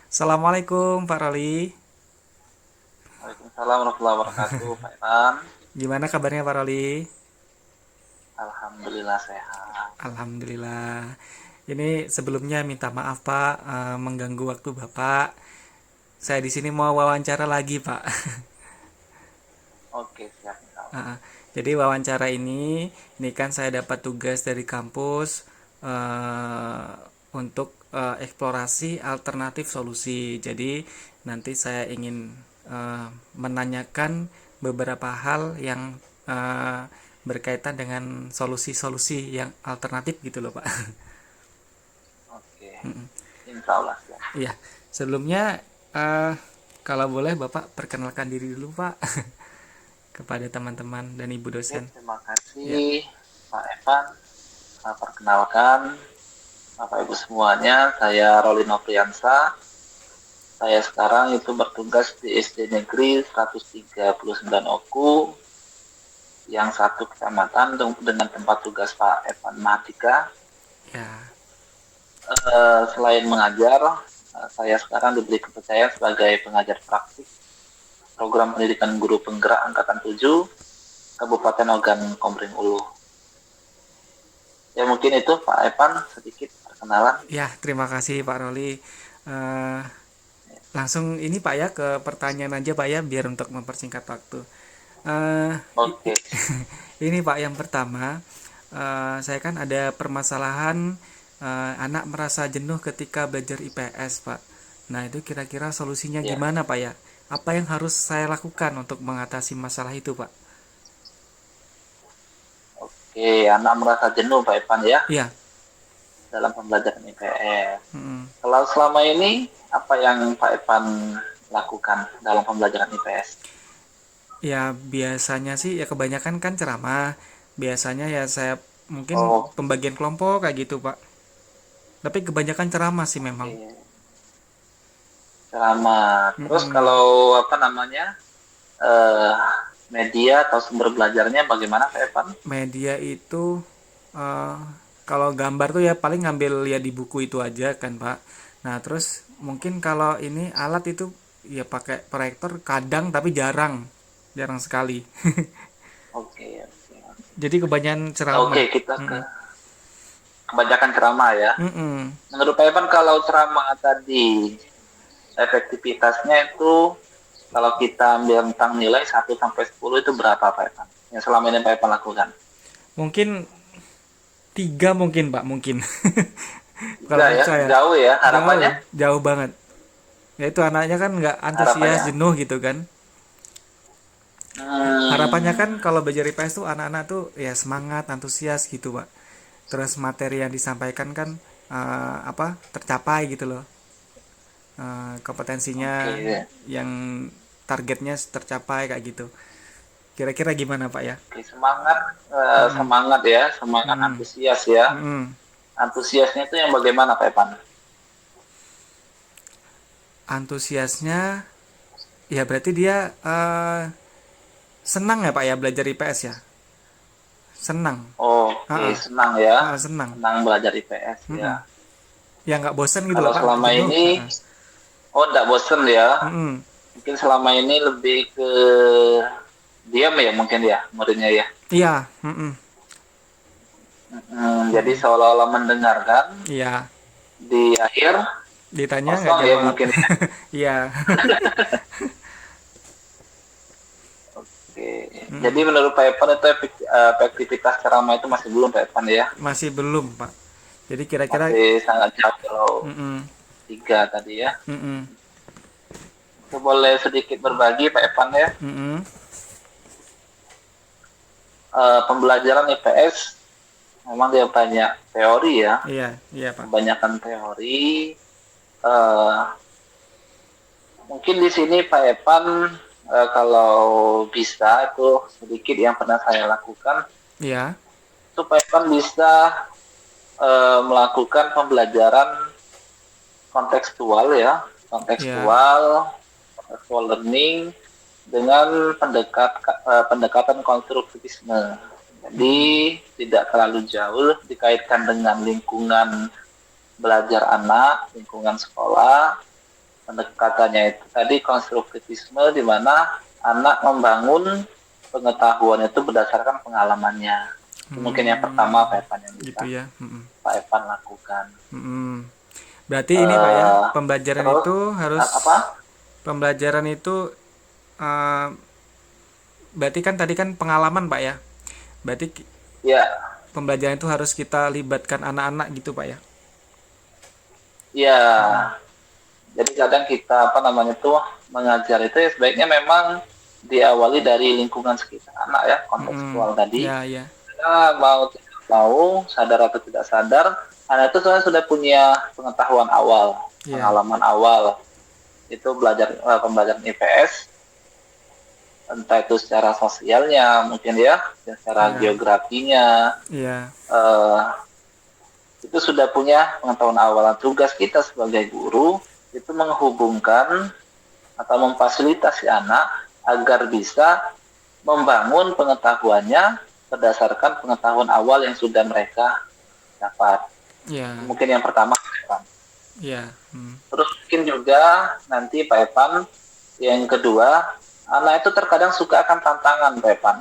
Assalamualaikum Pak Roli. Waalaikumsalam warahmatullahi wabarakatuh, Pak Ivan. Gimana kabarnya Pak Roli? Alhamdulillah sehat. Alhamdulillah. Ini sebelumnya minta maaf Pak, mengganggu waktu Bapak. Saya di sini mau wawancara lagi Pak. Oke, siap insya Allah. Jadi wawancara ini kan saya dapat tugas dari kampus eh, untuk eksplorasi alternatif solusi. Jadi nanti saya ingin menanyakan beberapa hal yang eh, berkaitan dengan solusi-solusi yang alternatif gitu loh Pak. Oke, insya Allah siap. Iya, sebelumnya eh, kalau boleh Bapak perkenalkan diri dulu Pak kepada teman-teman dan Ibu Oke, dosen. terima Ya, kasih Pak Evan. Perkenalkan Bapak Ibu semuanya, saya Roli Nopriansa. Saya sekarang itu bertugas di SD Negeri 139 Oku, yang satu kecamatan dengan tempat tugas Pak Evan Mahardika. ya. Selain mengajar, saya sekarang diberi kepercayaan sebagai pengajar praktik program pendidikan guru penggerak angkatan 7 Kabupaten Ogan Komering Ulu. Ya mungkin itu Pak Evan sedikit perkenalan. Ya, terima kasih Pak Roli. Eh, Langsung ini Pak ya ke pertanyaan aja Pak ya biar untuk mempersingkat waktu. Eh, Oke, ini Pak yang pertama, saya kan ada permasalahan anak merasa jenuh ketika belajar IPS Pak. Nah itu kira-kira solusinya ya. gimana Pak ya? Apa yang harus saya lakukan untuk mengatasi masalah itu Pak? Oke, anak merasa jenuh Pak Evan ya Iya, dalam pembelajaran IPS. mm, Kalau selama ini apa yang Pak Evan lakukan dalam pembelajaran IPS? ya biasanya sih ya kebanyakan kan ceramah. Biasanya ya saya mungkin Oh, pembagian kelompok kayak gitu Pak. Tapi kebanyakan ceramah sih memang. oke, ceramah. Terus Mm-mm. kalau apa namanya eh, media atau sumber belajarnya bagaimana Pak Evan? Media itu eh, kalau gambar tuh ya paling ngambil ya di buku itu aja kan Pak. Nah terus mungkin kalau ini alat itu ya pakai proyektor kadang tapi jarang, jarang sekali. Oke, oke, oke. Jadi kebanyakan Oke, ceramah. kita ke Mm-mm. kebanyakan ceramah ya. Mm-mm. Menurut Pak Evan kalau ceramah tadi efektivitasnya itu kalau kita ambil tentang nilai 1 sampai 10 itu berapa Pak Evan? Yang selama ini Pak Evan lakukan? Mungkin tiga mungkin Pak mungkin. Kalau Tiga menurut ya, saya jauh ya harapannya. jauh, jauh banget. Ya itu anaknya kan nggak antusias Harapannya. jenuh gitu kan. Harapannya Hmm, kan kalau belajar IPS tuh anak-anak tuh ya semangat, antusias gitu Pak. Terus materi yang disampaikan kan apa tercapai gitu loh. Kompetensinya oke, yang targetnya tercapai kayak gitu. Kira-kira gimana Pak ya? oke semangat, Mm-mm. semangat ya, semangat Mm-mm. antusias ya. Mm-mm. Antusiasnya itu yang bagaimana Pak Evan? Antusiasnya ya berarti dia senang ya Pak ya belajar IPS ya. Senang. Oke, Ah, senang ya, senang. senang belajar IPS ya. Mm-mm. Ya nggak bosan gitu Kalau loh Pak, selama jenuh. ini, oh enggak bosen ya. Mm-mm. Mungkin selama ini lebih ke diam ya mungkin ya muridnya ya. Iya. Mm-mm. Jadi seolah-olah mendengarkan, Iya. di akhir Ditanya nggak kosong ya jawab. mungkin ya. Iya. Oke. Jadi menurut Pak Evan itu efektivitas ceramah itu masih belum Pak Evan ya. Masih belum Pak. Jadi kira-kira. Masih sangat jauh kalau Mm-mm. tiga tadi ya. Mm-mm. Saya boleh sedikit berbagi Pak Evan ya. Mm-mm. Pembelajaran IPS memang dia banyak teori ya. Iya, iya Pak. Kebanyakan teori. Eh, Mungkin di sini Pak Evan kalau bisa itu sedikit yang pernah saya lakukan Iya. itu Pak Evan bisa melakukan pembelajaran kontekstual ya, Iya. kontekstual learning dengan pendekatan konstruktivisme. Jadi Mm-mm. tidak terlalu jauh dikaitkan dengan lingkungan belajar anak, lingkungan sekolah, pendekatannya itu tadi konstruktivisme, di mana anak membangun pengetahuan itu berdasarkan pengalamannya. Itu mungkin yang pertama Pak Evan yang Gitu bisa ya. Mm-mm. Pak Evan lakukan. Mm-mm. Berarti ini Pak ya, Eh, pembelajaran terus itu harus apa? pembelajaran itu eh, berarti kan tadi kan pengalaman Pak ya. Berarti Ya, pembelajaran itu harus kita libatkan anak-anak gitu Pak ya. ya. Jadi kadang kita apa namanya tuh mengajar itu ya sebaiknya memang diawali dari lingkungan sekitar anak ya, Mm-mm. kontekstual tadi. Ya ya. Karena mau tidak mau, sadar atau tidak sadar, anak itu sebenarnya sudah punya pengetahuan awal, Ya. pengalaman awal. Itu belajar pembelajaran IPS, entah itu secara sosialnya mungkin ya, secara Ya. geografinya, Ya. eh, itu sudah punya pengetahuan awal. Tugas kita sebagai guru itu menghubungkan atau memfasilitasi anak agar bisa membangun pengetahuannya berdasarkan pengetahuan awal yang sudah mereka dapat. Ya. Mungkin yang pertama, Pak Evan. Ya. Hmm. Terus mungkin juga nanti Pak Evan, yang kedua, anak itu terkadang suka akan tantangan Pak Evan.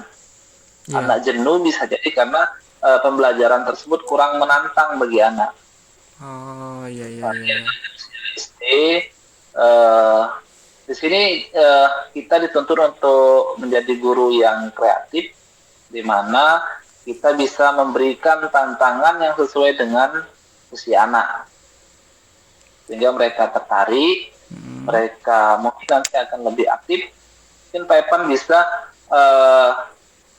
Ya. Anak jenuh bisa jadi karena pembelajaran tersebut kurang menantang bagi anak. Oh, iya iya iya Misalnya iya. SD, eh, di sini kita dituntut untuk menjadi guru yang kreatif, di mana kita bisa memberikan tantangan yang sesuai dengan usia anak, sehingga mereka tertarik, Hmm. mereka mungkin nanti akan lebih aktif. Mungkin Pak Evan bisa eh,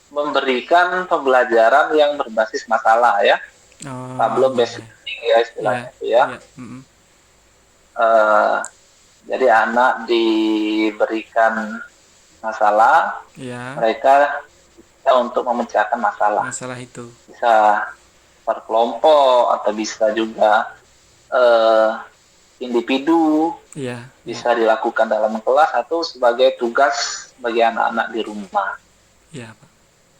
memberikan pembelajaran yang berbasis masalah ya, Oh, problem iya based iya. learning ya Iya. istilahnya itu ya. Iya. Hmm. Eh, jadi anak diberikan masalah, Iya. mereka bisa untuk memecahkan masalah. Masalah itu. Bisa per kelompok atau bisa juga eh, individu, Iya. Iya. bisa dilakukan dalam kelas atau sebagai tugas bagi anak-anak di rumah. Iya, Pak.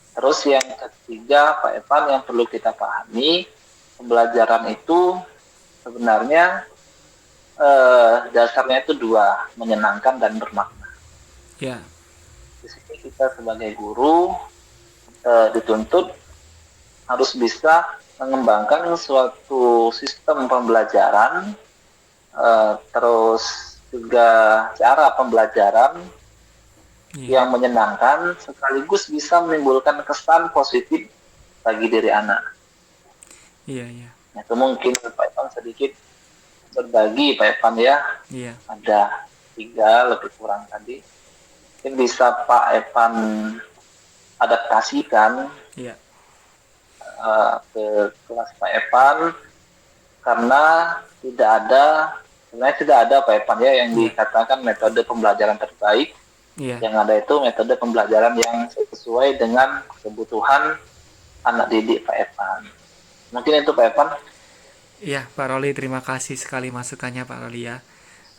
Terus yang ketiga, Pak Evan, yang perlu kita pahami, pembelajaran itu sebenarnya dasarnya itu dua, menyenangkan dan bermakna. Iya. Di sini kita sebagai guru dituntut harus bisa mengembangkan suatu sistem pembelajaran, terus juga cara pembelajaran Iya. yang menyenangkan sekaligus bisa menimbulkan kesan positif bagi diri anak. Iya, iya. Nah, itu mungkin Pak Evan sedikit berbagi Pak Evan ya. Iya. Ada tiga lebih kurang tadi. Mungkin bisa Pak Evan adaptasikan Iya. ke kelas Pak Evan, karena tidak ada sebenarnya tidak ada Pak Evan ya yang Iya. dikatakan metode pembelajaran terbaik. Iya. Yang ada itu metode pembelajaran yang sesuai dengan kebutuhan anak didik Pak Evan. Mungkin itu Pak Evan. Iya, Pak Roli, terima kasih sekali masukannya Pak Roli ya.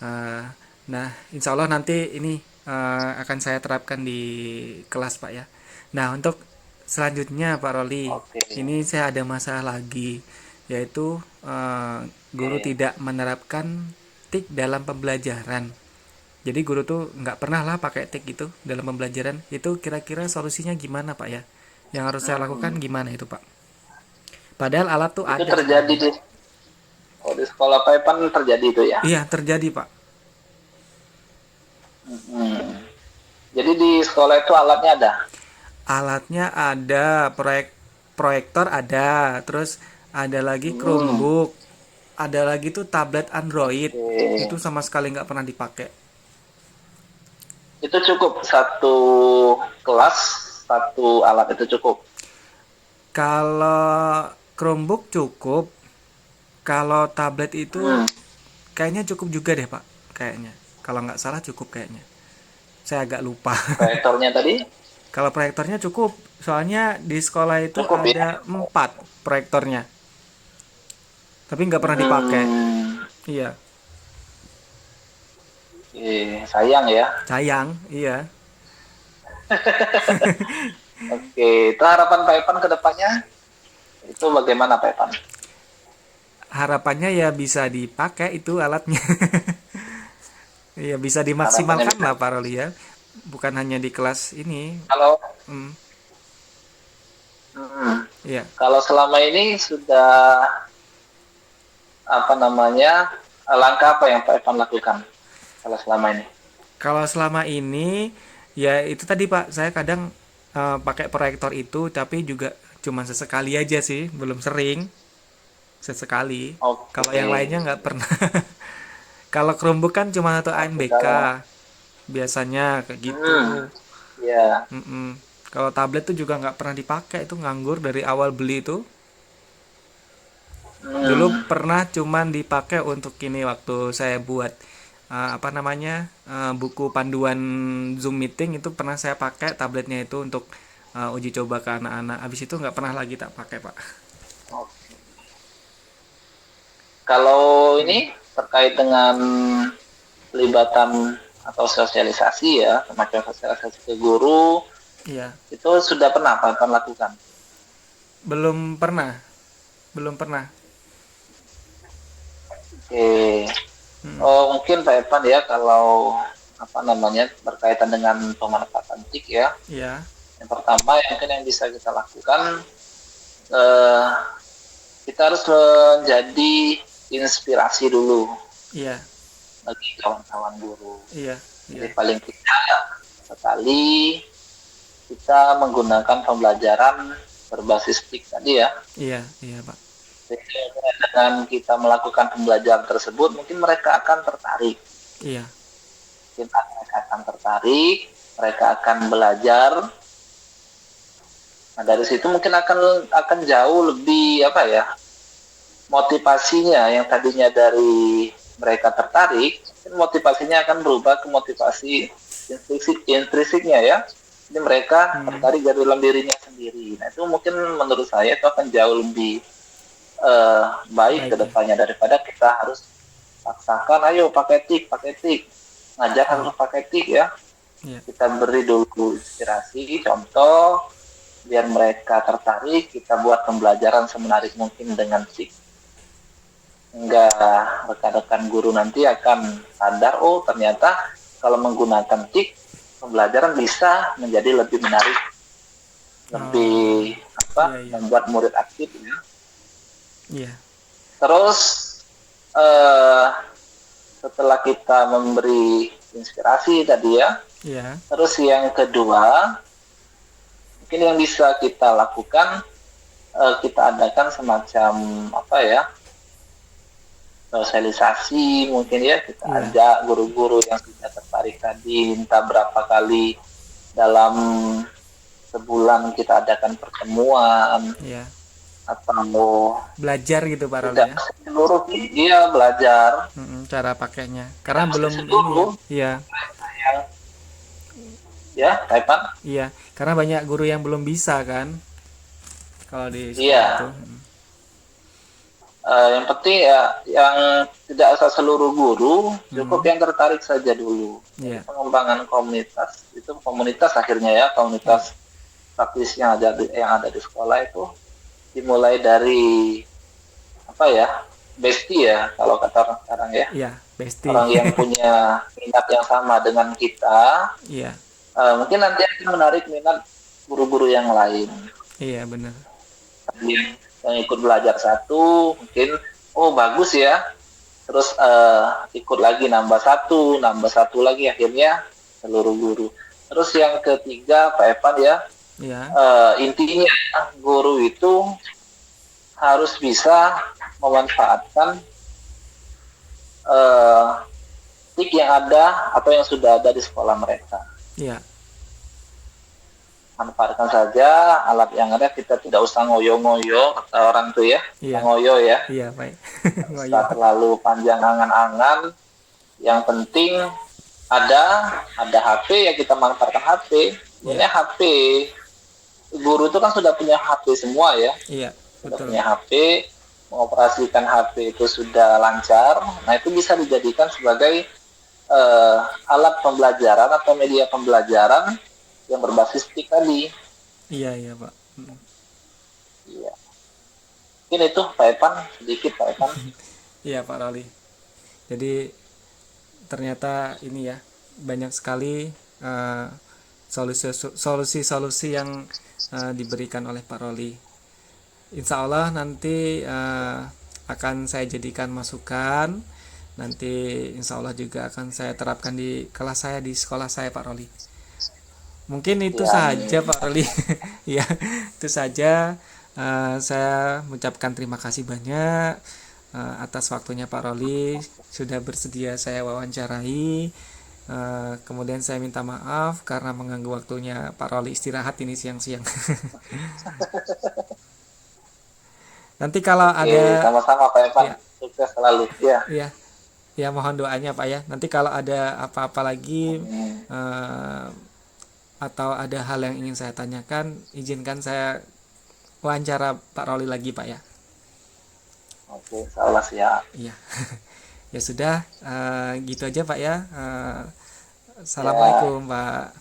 Eh, nah, insya Allah nanti ini akan saya terapkan di kelas Pak ya. Nah, untuk selanjutnya Pak Roli, Oke. ini saya ada masalah lagi, yaitu guru Oke. tidak menerapkan TIK dalam pembelajaran. Jadi guru tuh nggak pernah lah pakai TIK itu dalam pembelajaran. Itu kira-kira solusinya gimana Pak ya? Yang harus saya lakukan Hmm. gimana itu Pak? Padahal alat tuh Itu ada terjadi sebenarnya. di sekolah Pak Evan terjadi itu ya. Iya, terjadi Pak. Hmm. Jadi di sekolah itu alatnya ada. Alatnya ada, proyektor ada, terus ada lagi Hmm. Chromebook, ada lagi tuh tablet Android. Itu Oke. sama sekali nggak pernah dipakai. Itu cukup satu kelas, satu alat itu cukup. Kalau Chromebook cukup, kalau tablet itu Hmm. kayaknya cukup juga deh Pak, kayaknya. Kalau nggak salah cukup kayaknya. Saya agak lupa. Proyektornya tadi Kalau proyektornya cukup, soalnya di sekolah itu cukup ya. ada 4 proyektornya, tapi nggak pernah dipakai. Hmm. Iya, Sayang ya. sayang, iya. Oke, itu harapan Pak Evan ke depannya itu bagaimana Pak Evan? Harapannya ya bisa dipakai itu alatnya. Iya, bisa harapannya dimaksimalkan bisa. lah Pak Roli ya. Bukan hanya di kelas ini. Kalau Hmm, hmm, iya. kalau selama ini sudah apa namanya langkah apa yang Pak Evan lakukan kalau selama ini? Kalau selama ini ya itu tadi Pak, saya kadang pakai proyektor itu tapi juga cuma sesekali aja sih, belum sering, sesekali. Kalau Oke, yang lainnya nggak pernah. Kalau Chromebook kan cuma satu oke ANBK kalau biasanya kayak hmm, gitu. ya, Mm-mm. Kalau tablet tuh juga nggak pernah dipakai, itu nganggur dari awal beli itu. Dulu hmm, pernah cuman dipakai untuk ini waktu saya buat apa namanya buku panduan Zoom meeting itu pernah saya pakai tabletnya itu untuk uji coba ke anak-anak. Abis itu nggak pernah lagi tak pakai Pak. oke. Kalau ini terkait dengan pelibatan atau sosialisasi ya, semacam sosialisasi ke guru, Iya, itu sudah pernah Pak Evan lakukan? belum pernah, belum pernah. Oke. Hmm, Oh, mungkin Pak Evan ya kalau apa namanya berkaitan dengan pemanfaatan TIK ya. iya, Yang pertama yang mungkin yang bisa kita lakukan eh, kita harus menjadi inspirasi dulu iya, bagi kawan-kawan guru. iya, Jadi iya, paling tidak sekali kita menggunakan pembelajaran berbasis TIK tadi ya. iya, iya Pak. Sehingga dengan kita melakukan pembelajaran tersebut, mungkin mereka akan tertarik. Iya, Mungkin mereka akan tertarik, mereka akan belajar. Nah, dari situ mungkin akan jauh lebih apa ya motivasinya yang tadinya dari mereka tertarik, motivasinya akan berubah ke motivasi intrinsiknya ya. Jadi mereka hmm, tertarik dari dalam dirinya sendiri. Nah itu mungkin menurut saya itu akan jauh lebih baik ke baik ya. depannya daripada kita harus paksakan, ayo pakai tik, ngajar Iya, harus pakai tik ya. iya. Kita beri dulu inspirasi, contoh, biar mereka tertarik, kita buat pembelajaran semenarik mungkin dengan tik. Hingga rekan-rekan guru nanti akan sadar, oh ternyata kalau menggunakan tik, pembelajaran bisa menjadi lebih menarik, Oh, lebih apa, iya, iya, membuat murid aktif ya. iya, Terus eh, setelah kita memberi inspirasi tadi ya, iya. terus yang kedua, mungkin yang bisa kita lakukan, kita adakan semacam apa ya, sosialisasi mungkin ya, kita Iya, ajak guru-guru yang sudah tertarik tadi, minta berapa kali dalam sebulan kita adakan pertemuan, iya. atau Belajar gitu Pak Roli tidak ya. seluruh dia belajar, Cara pakainya. Karena tidak mesti belum ini ya. seluruh Iya, yang ya, Taipan. iya. Karena banyak guru yang belum bisa kan kalau di sekolah itu. Iya, yang penting ya yang tidak usah seluruh guru, cukup Hmm, yang tertarik saja dulu. Jadi iya, pengembangan komunitas itu komunitas akhirnya ya, iya, komunitas praktis yang ada di sekolah itu dimulai dari apa ya, bestie ya kalau kata orang sekarang ya, iya. Besti. orang yang punya minat yang sama dengan kita, Iya, mungkin nanti akan menarik minat guru-guru yang lain. iya benar. Yang ikut belajar satu mungkin, oh bagus ya, terus ikut lagi nambah satu lagi, akhirnya seluruh guru. Terus yang ketiga Pak Evan ya, Iya, intinya guru itu harus bisa memanfaatkan uh, tik yang ada atau yang sudah ada di sekolah mereka. iya, Manfaatkan saja alat yang ada, kita tidak usah ngoyo-ngoyo kata orang tuh ya, iya, ngoyo ya, iya baik. tidak usah Ngoyo. terlalu panjang angan-angan. Yang penting ada HP ya, kita manfaatkan HP. Iya, Sebenarnya HP guru itu kan sudah punya HP semua ya, iya sudah betul. punya HP, mengoperasikan HP itu sudah lancar. Nah itu bisa dijadikan sebagai uh, alat pembelajaran atau media pembelajaran yang berbasis TIK tadi. Iya, iya Pak. Iya. Mungkin itu Pak Evan, sedikit Pak Evan. Iya Pak Roli. Jadi ternyata ini ya banyak sekali eh, solusi-solusi yang diberikan oleh Pak Roli. Insya Allah nanti akan saya jadikan masukan. Nanti insya Allah juga akan saya terapkan di kelas saya, di sekolah saya, Pak Roli. Mungkin itu Ya, saja, amin. Pak Roli. Ya, itu saja. Saya mengucapkan terima kasih banyak atas waktunya Pak Roli, sudah bersedia saya wawancarai. Kemudian saya minta maaf karena mengganggu waktunya Pak Roli istirahat ini siang-siang. Nanti kalau Oke, ada, sama-sama Pak Evan. ya, Sukses selalu. Ya. ya, ya mohon doanya Pak ya. Nanti kalau ada apa-apa lagi Amin. eh, atau ada hal yang ingin saya tanyakan, izinkan saya wawancara Pak Roli lagi Pak ya. Oke, insya Allah siap. Iya, ya sudah, gitu aja Pak ya. Ya, Assalamualaikum Pak.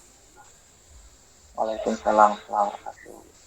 Waalaikumsalam warahmatullahi wabarakatuh.